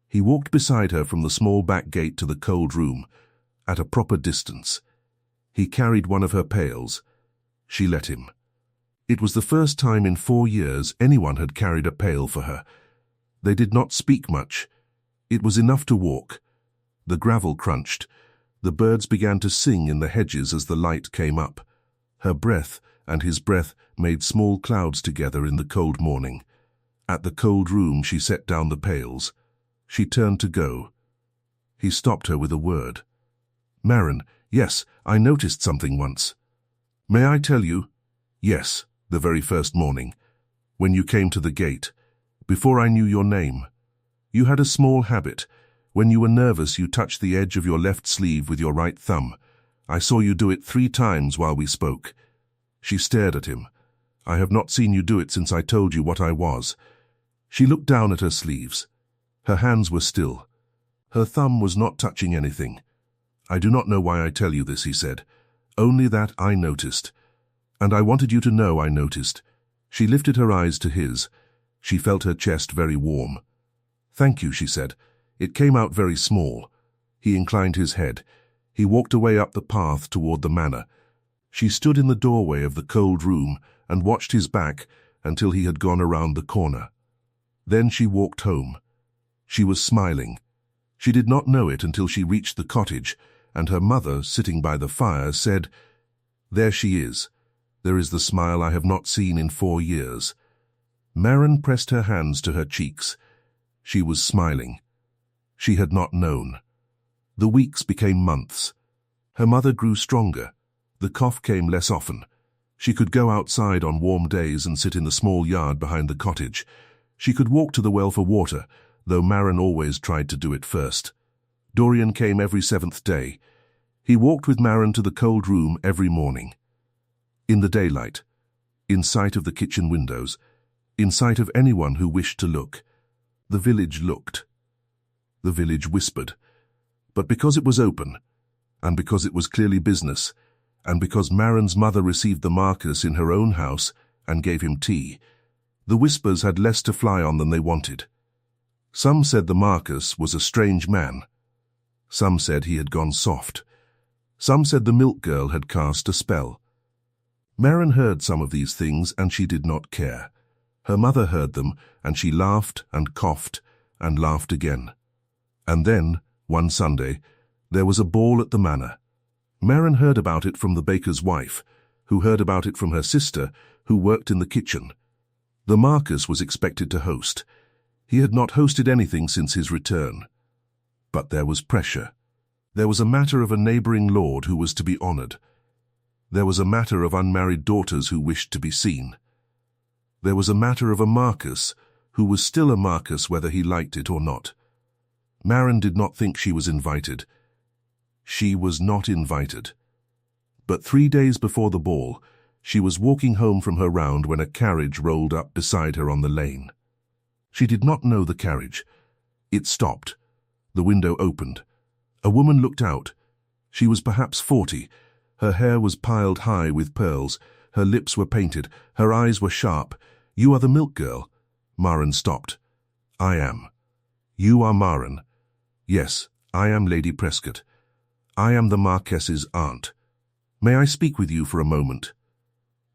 He walked beside her from the small back gate to the cold room, at a proper distance. He carried one of her pails. She let him. It was the first time in 4 years anyone had carried a pail for her. They did not speak much. It was enough to walk. The gravel crunched. The birds began to sing in the hedges as the light came up. Her breath and his breath made small clouds together in the cold morning. At the cold room she set down the pails. She turned to go. He stopped her with a word. "Maren, yes, I noticed something once." "May I tell you?" "Yes." The very first morning, when you came to the gate, before I knew your name. You had a small habit. When you were nervous, you touched the edge of your left sleeve with your right thumb. I saw you do it 3 times while we spoke." She stared at him. "I have not seen you do it since I told you what I was." She looked down at her sleeves. Her hands were still. Her thumb was not touching anything. "I do not know why I tell you this," he said. "Only that I noticed. And I wanted you to know I noticed." She lifted her eyes to his. She felt her chest very warm. "Thank you," she said. "It came out very small." He inclined his head. He walked away up the path toward the manor. She stood in the doorway of the cold room and watched his back until he had gone around the corner. Then she walked home. She was smiling. She did not know it until she reached the cottage, and her mother, sitting by the fire, said, "There she is. There is the smile I have not seen in 4 years." Maren pressed her hands to her cheeks. She was smiling. She had not known. The weeks became months. Her mother grew stronger. The cough came less often. She could go outside on warm days and sit in the small yard behind the cottage. She could walk to the well for water, though Maren always tried to do it first. Dorian came every 7th day. He walked with Maren to the cold room every morning. In the daylight, in sight of the kitchen windows, in sight of anyone who wished to look. The village looked. The village whispered. But because it was open, and because it was clearly business, and because Maren's mother received the Marquess in her own house and gave him tea, the whispers had less to fly on than they wanted. Some said the Marquess was a strange man. Some said he had gone soft. Some said the milk girl had cast a spell. Maren heard some of these things, and she did not care. Her mother heard them, and she laughed and coughed and laughed again. And then, one Sunday, there was a ball at the manor. Maren heard about it from the baker's wife, who heard about it from her sister, who worked in the kitchen. The Marquess was expected to host. He had not hosted anything since his return. But there was pressure. There was a matter of a neighboring lord who was to be honored. There was a matter of unmarried daughters who wished to be seen. There was a matter of a Marquess who was still a Marquess whether he liked it or not. Maren did not think she was invited. She was not invited. But 3 days before the ball, she was walking home from her round when a carriage rolled up beside her on the lane. She did not know the carriage. It stopped. The window opened. A woman looked out. She was perhaps 40. Her hair was piled high with pearls. Her lips were painted. Her eyes were sharp. "You are the milk girl." Maren stopped. "I am." "You are Maren." "Yes, I am Lady Prescott. I am the Marquess's aunt. May I speak with you for a moment?"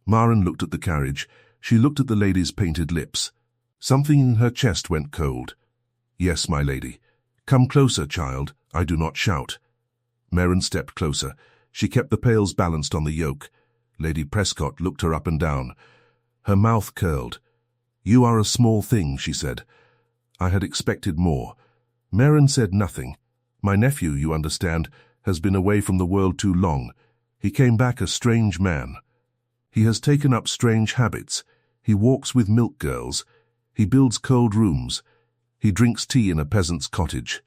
Maren looked at the carriage. She looked at the lady's painted lips. Something in her chest went cold. "Yes, my lady. Come closer, child. I do not shout." Maren stepped closer. She kept the pails balanced on the yoke. Lady Prescott looked her up and down. Her mouth curled. "You are a small thing," she said. I had expected more. Maren said nothing. "My nephew, you understand, has been away from the world too long. He came back a strange man. He has taken up strange habits. He walks with milk girls. He builds cold rooms. He drinks tea in a peasant's cottage."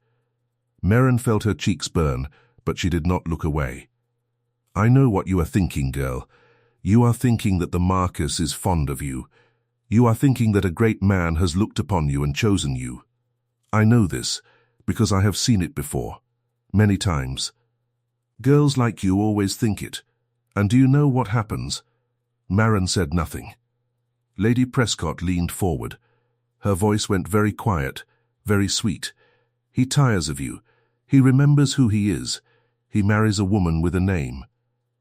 Maren felt her cheeks burn, but she did not look away. "I know what you are thinking, girl. You are thinking that the Marquess is fond of you. You are thinking that a great man has looked upon you and chosen you. I know this, because I have seen it before, many times. Girls like you always think it. And do you know what happens?" Maren said nothing. Lady Prescott leaned forward. Her voice went very quiet, very sweet. "He tires of you. He remembers who he is. He marries a woman with a name.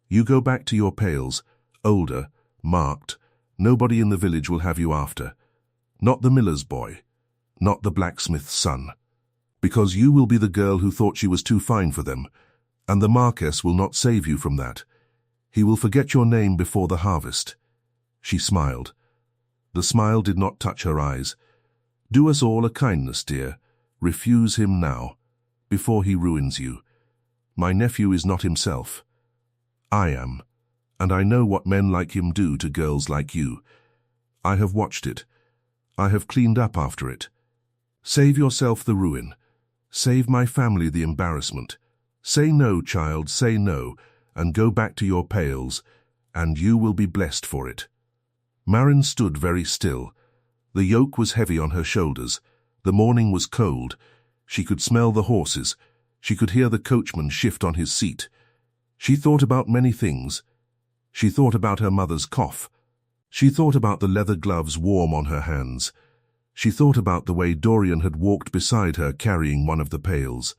You go back to your Pails, older, marked. Nobody in the village will have you after. Not the miller's boy. Not the blacksmith's son. Because you will be the girl who thought she was too fine for them, and the Marquess will not save you from that. He will forget your name before the harvest." She smiled. The smile did not touch her eyes. "Do us all a kindness, dear. Refuse him now, before he ruins you. My nephew is not himself. I am. And I know what men like him do to girls like you. I have watched it. I have cleaned up after it. Save yourself the ruin. Save my family the embarrassment. Say no, child, say no, and go back to your Pails, and you will be blessed for it." Maren stood very still. The yoke was heavy on her shoulders. The morning was cold. She could smell the horses. She could hear the coachman shift on his seat. She thought about many things. She thought about her mother's cough. She thought about the leather gloves warm on her hands. She thought about the way Dorian had walked beside her carrying one of the pails.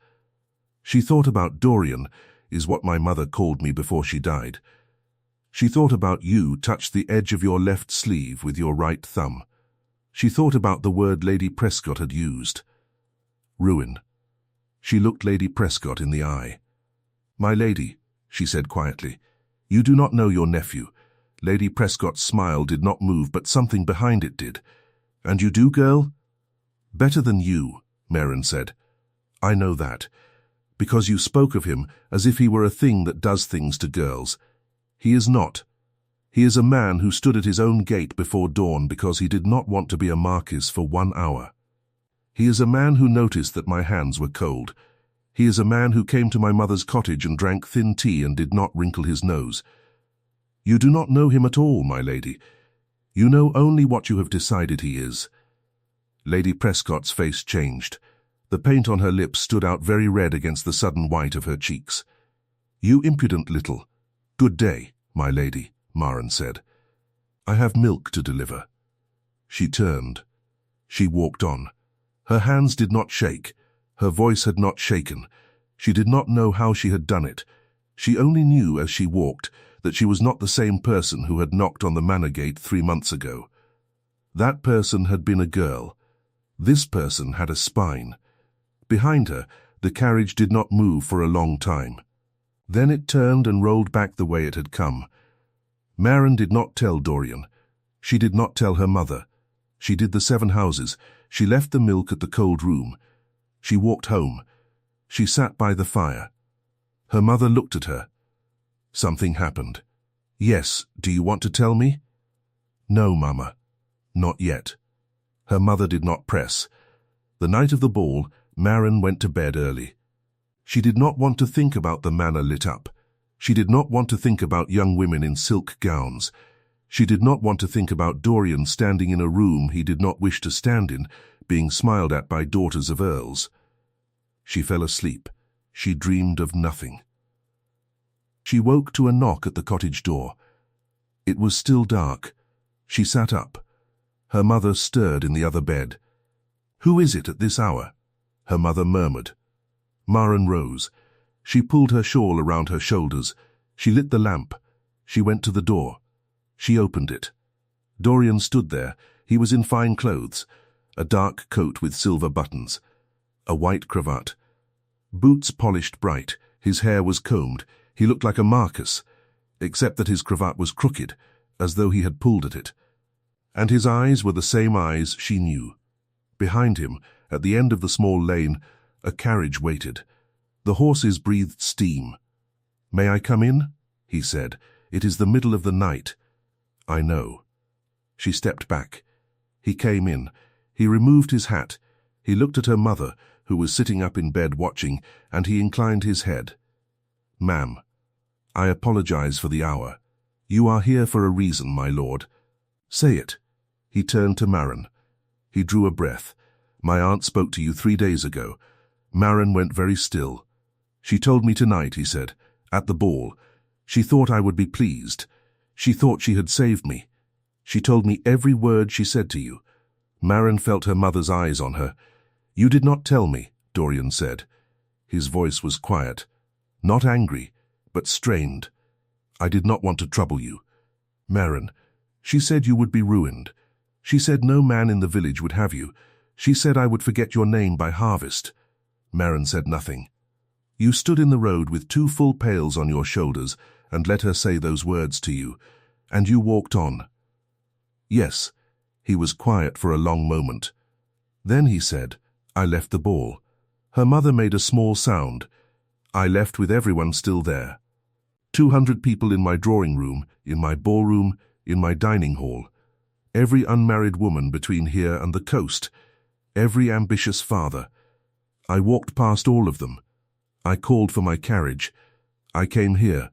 She thought about Dorian, is what my mother called me before she died. She thought about you touched the edge of your left sleeve with your right thumb. She thought about the word Lady Prescott had used. Ruin. She looked Lady Prescott in the eye. "My lady," she said quietly, "you do not know your nephew." Lady Prescott's smile did not move, but something behind it did. "And you do, girl?" "Better than you," Maren said. "I know that, because you spoke of him as if he were a thing that does things to girls. He is not. He is a man who stood at his own gate before dawn because he did not want to be a marquis for 1 hour. He is a man who noticed that my hands were cold. He is a man who came to my mother's cottage and drank thin tea and did not wrinkle his nose. You do not know him at all, my lady. You know only what you have decided he is." Lady Prescott's face changed. The paint on her lips stood out very red against the sudden white of her cheeks. "You impudent little—" "Good day, my lady," Maren said. "I have milk to deliver." She turned. She walked on. Her hands did not shake. Her voice had not shaken. She did not know how she had done it. She only knew as she walked that she was not the same person who had knocked on the manor gate 3 months ago. That person had been a girl. This person had a spine. Behind her, the carriage did not move for a long time. Then it turned and rolled back the way it had come. Maren did not tell Dorian. She did not tell her mother. She did the 7 houses. She left the milk at the cold room. She walked home. She sat by the fire. Her mother looked at her. Something happened. "Yes, do you want to tell me?" "No, Mama. Not yet." Her mother did not press. The night of the ball, Maren went to bed early. She did not want to think about the manor lit up. She did not want to think about young women in silk gowns. She did not want to think about Dorian standing in a room he did not wish to stand in, being smiled at by daughters of earls. She fell asleep. She dreamed of nothing. She woke to a knock at the cottage door. It was still dark. She sat up. Her mother stirred in the other bed. "Who is it at this hour?" her mother murmured. Maren rose. She pulled her shawl around her shoulders. She lit the lamp. She went to the door. She opened it. Dorian stood there. He was in fine clothes, a dark coat with silver buttons, a white cravat, boots polished bright. His hair was combed. He looked like a marquis, except that his cravat was crooked, as though he had pulled at it. And his eyes were the same eyes she knew. Behind him, at the end of the small lane, a carriage waited. The horses breathed steam. "May I come in?" he said. "It is the middle of the night." "I know." She stepped back. He came in. He removed his hat. He looked at her mother, who was sitting up in bed watching, and he inclined his head. "Ma'am, I apologize for the hour. You are here for a reason, my lord." "Say it." He turned to Maren. He drew a breath. "My aunt spoke to you 3 days ago." Maren went very still. "She told me tonight," he said, "at the ball. She thought I would be pleased. She thought she had saved me. She told me every word she said to you." Maren felt her mother's eyes on her. "You did not tell me," Dorian said. His voice was quiet, not angry, but strained. "I did not want to trouble you. Maren, she said you would be ruined. She said no man in the village would have you. She said I would forget your name by harvest." Maren said nothing. "You stood in the road with 2 full pails on your shoulders and let her say those words to you, and you walked on." "Yes." He was quiet for a long moment. Then he said, "I left the ball." Her mother made a small sound. "I left with everyone still there." 200 people in my drawing room, in my ballroom, in my dining hall. Every unmarried woman between here and the coast. Every ambitious father. I walked past all of them. I called for my carriage. I came here.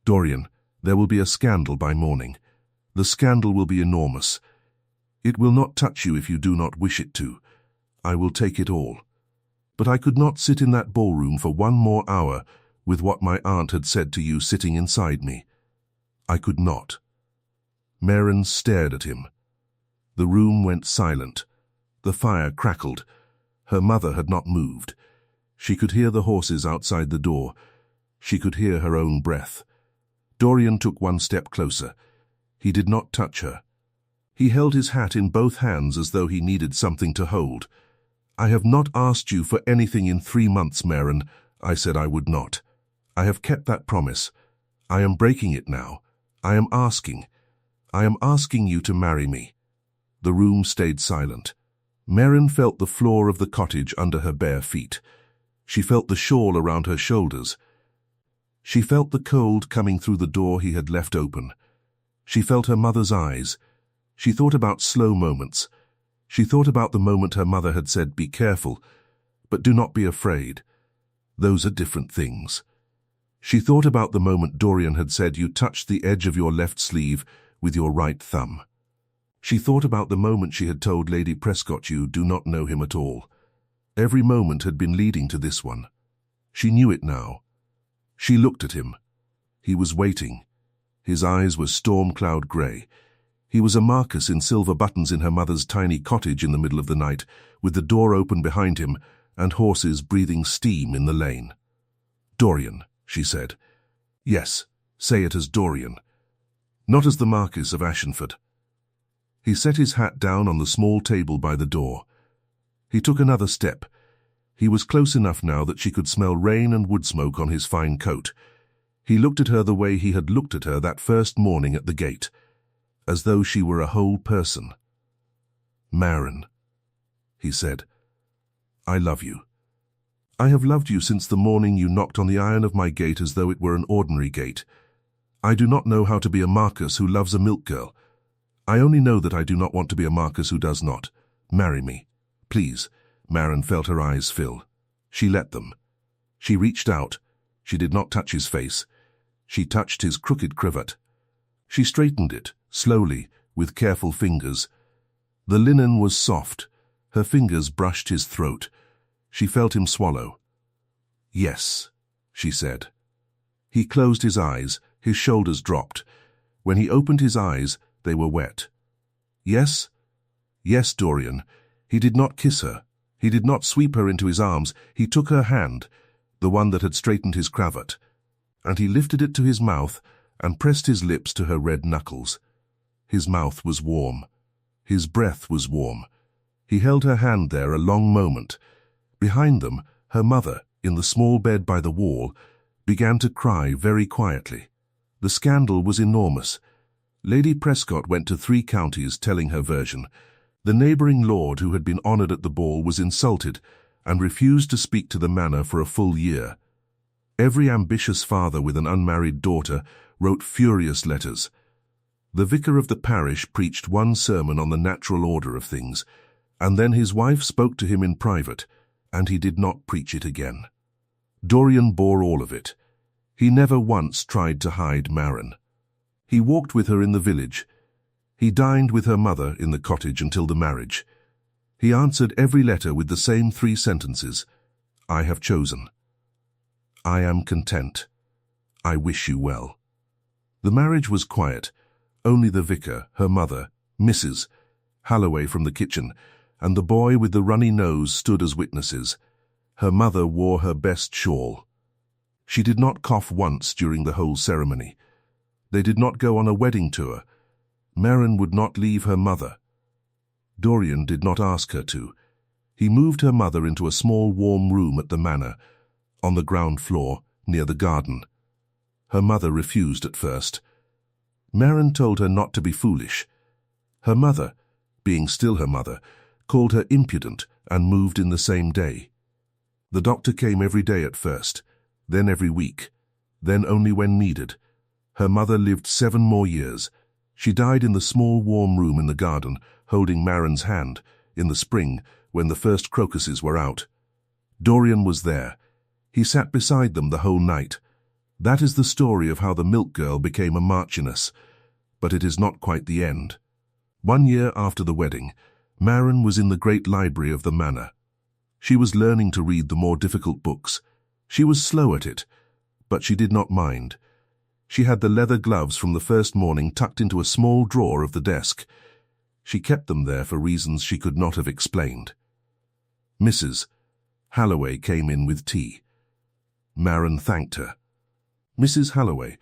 Dorian, there will be a scandal by morning. The scandal will be enormous. It will not touch you if you do not wish it to. I will take it all. But I could not sit in that ballroom for 1 more hour with what my aunt had said to you sitting inside me. I could not. Maren stared at him. The room went silent. The fire crackled. Her mother had not moved. She could hear the horses outside the door. She could hear her own breath. Dorian took 1 step closer. He did not touch her. He held his hat in both hands as though he needed something to hold. I have not asked you for anything in 3 months, Maren. I said I would not. I have kept that promise. I am breaking it now. I am asking you to marry me. The room stayed silent. Maren felt the floor of the cottage under her bare feet. She felt the shawl around her shoulders. She felt the cold coming through the door he had left open. She felt her mother's eyes. She thought about slow moments. She thought about the moment her mother had said, "Be careful, but do not be afraid. Those are different things." She thought about the moment Dorian had said, "You touched the edge of your left sleeve with your right thumb." She thought about the moment she had told Lady Prescott, "You do not know him at all." Every moment had been leading to this one. She knew it now. She looked at him. He was waiting. His eyes were storm-cloud grey. He was a Marquess in silver buttons in her mother's tiny cottage in the middle of the night, with the door open behind him and horses breathing steam in the lane. "Dorian," she said. "Yes, say it as Dorian. Not as the Marquess of Ashenford." He set his hat down on the small table by the door. He took another step. He was close enough now that she could smell rain and wood smoke on his fine coat. He looked at her the way he had looked at her that first morning at the gate, as though she were a whole person. "Maren," he said, "I love you. I have loved you since the morning you knocked on the iron of my gate as though it were an ordinary gate. I do not know how to be a Marquess who loves a milk girl. I only know that I do not want to be a Marquess who does not. Marry me, please." Maren felt her eyes fill. She let them. She reached out. She did not touch his face. She touched his crooked cravat. She straightened it, slowly, with careful fingers. The linen was soft. Her fingers brushed his throat. She felt him swallow. "Yes," she said. He closed his eyes. His shoulders dropped. When he opened his eyes, they were wet. "Yes? Yes, Dorian." He did not kiss her. He did not sweep her into his arms. He took her hand, the one that had straightened his cravat, and he lifted it to his mouth and pressed his lips to her red knuckles. His mouth was warm. His breath was warm. He held her hand there a long moment. Behind them, her mother, in the small bed by the wall, began to cry very quietly. The scandal was enormous. Lady Prescott went to 3 counties telling her version. The neighbouring lord who had been honoured at the ball was insulted and refused to speak to the manor for a full year. Every ambitious father with an unmarried daughter wrote furious letters. The vicar of the parish preached 1 sermon on the natural order of things, and then his wife spoke to him in private, and he did not preach it again. Dorian bore all of it. He never once tried to hide Maren. He walked with her in the village. He dined with her mother in the cottage until the marriage. He answered every letter with the same 3 sentences. "I have chosen. I am content. I wish you well." The marriage was quiet. Only the vicar, her mother, Mrs. Halloway from the kitchen, and the boy with the runny nose stood as witnesses. Her mother wore her best shawl. She did not cough once during the whole ceremony. They did not go on a wedding tour. Maren would not leave her mother. Dorian did not ask her to. He moved her mother into a small warm room at the manor, on the ground floor, near the garden. Her mother refused at first. Maren told her not to be foolish. Her mother, being still her mother, called her impudent and moved in the same day. The doctor came every day at first, then every week, then only when needed. Her mother lived 7 more years. She died in the small warm room in the garden, holding Maren's hand, in the spring, when the first crocuses were out. Dorian was there. He sat beside them the whole night. That is the story of how the milk girl became a marchioness, but it is not quite the end. 1 year after the wedding, Maren was in the great library of the manor. She was learning to read the more difficult books. She was slow at it, but she did not mind. She had the leather gloves from the first morning tucked into a small drawer of the desk. She kept them there for reasons she could not have explained. Mrs. Halloway came in with tea. Maren thanked her. Mrs. Halloway,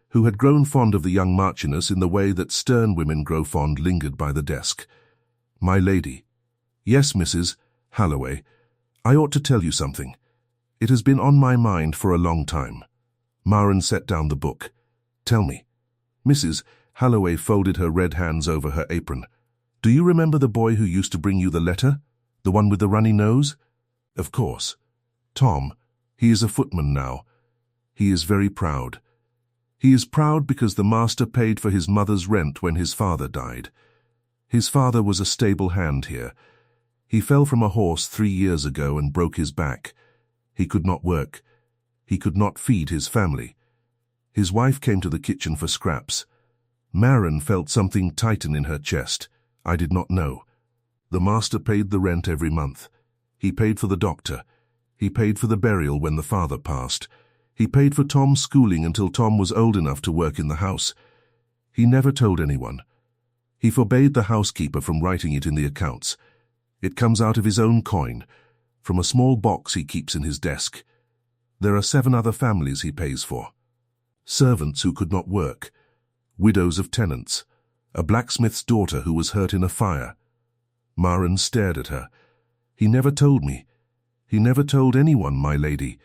who had grown fond of the young marchioness in the way that stern women grow fond, lingered by the desk. "My lady." "Yes, Mrs. Halloway. I ought to tell you something. It has been on my mind for a long time." Maren set down the book. "Tell me." Mrs. Halloway folded her red hands over her apron. "Do you remember the boy who used to bring you the letter? The one with the runny nose?" "Of course. Tom. He is a footman now. He is very proud. He is proud because the master paid for his mother's rent when his father died. His father was a stable hand here. He fell from a horse 3 years ago and broke his back. He could not work. He could not feed his family. His wife came to the kitchen for scraps. Maren felt something tighten in her chest. I did not know. The master paid the rent every month. He paid for the doctor. He paid for the burial when the father passed. He paid for Tom's schooling until Tom was old enough to work in the house. He never told anyone. He forbade the housekeeper from writing it in the accounts. It comes out of his own coin, from a small box he keeps in his desk. There are 7 other families he pays for. Servants who could not work, widows of tenants, a blacksmith's daughter who was hurt in a fire. Maren stared at her. He never told me. He never told anyone, my lady.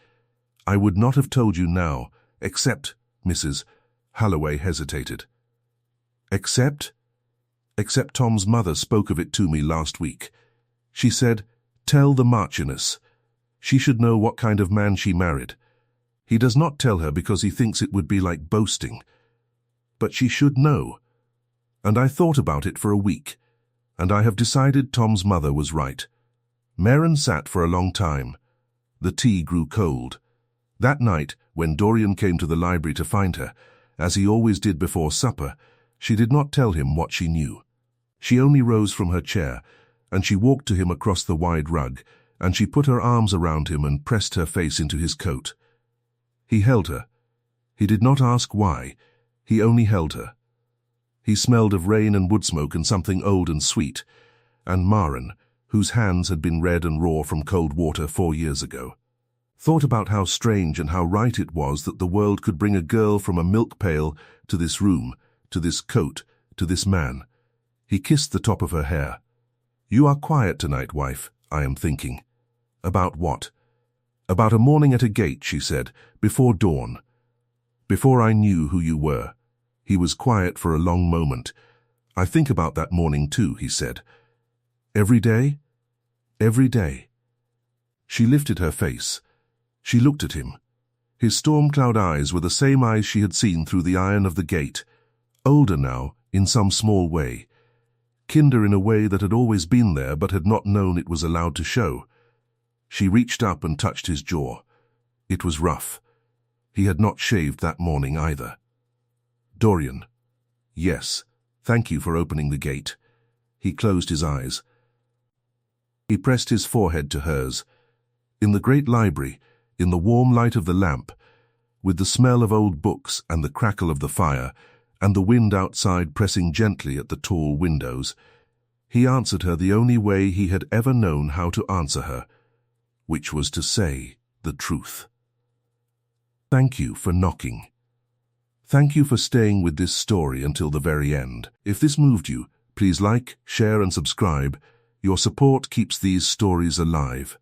I would not have told you now, except, Mrs. Halloway hesitated. Except Tom's mother spoke of it to me last week. She said, "Tell the Marchioness. She should know what kind of man she married." He does not tell her because he thinks it would be like boasting. But she should know. And I thought about it for a week, and I have decided Tom's mother was right. Maren sat for a long time. The tea grew cold. That night, when Dorian came to the library to find her, as he always did before supper, she did not tell him what she knew. She only rose from her chair, and she walked to him across the wide rug, and she put her arms around him and pressed her face into his coat. He held her. He did not ask why. He only held her. He smelled of rain and wood smoke and something old and sweet, and Maren, whose hands had been red and raw from cold water 4 years ago, thought about how strange and how right it was that the world could bring a girl from a milk pail to this room, to this coat, to this man. He kissed the top of her hair. "You are quiet tonight, wife, I am thinking." "About what?" "About a morning at a gate," she said, "before dawn. Before I knew who you were." He was quiet for a long moment. "I think about that morning too," he said. "Every day?" "Every day." She lifted her face. She looked at him. His storm-cloud eyes were the same eyes she had seen through the iron of the gate, older now, in some small way, kinder in a way that had always been there but had not known it was allowed to show. She reached up and touched his jaw. It was rough. He had not shaved that morning either. "Dorian." "Yes, thank you for opening the gate." He closed his eyes. He pressed his forehead to hers. In the great library, in the warm light of the lamp, with the smell of old books and the crackle of the fire, and the wind outside pressing gently at the tall windows, he answered her the only way he had ever known how to answer her, which was to say the truth. Thank you for knocking. Thank you for staying with this story until the very end. If this moved you, please like, share and subscribe. Your support keeps these stories alive.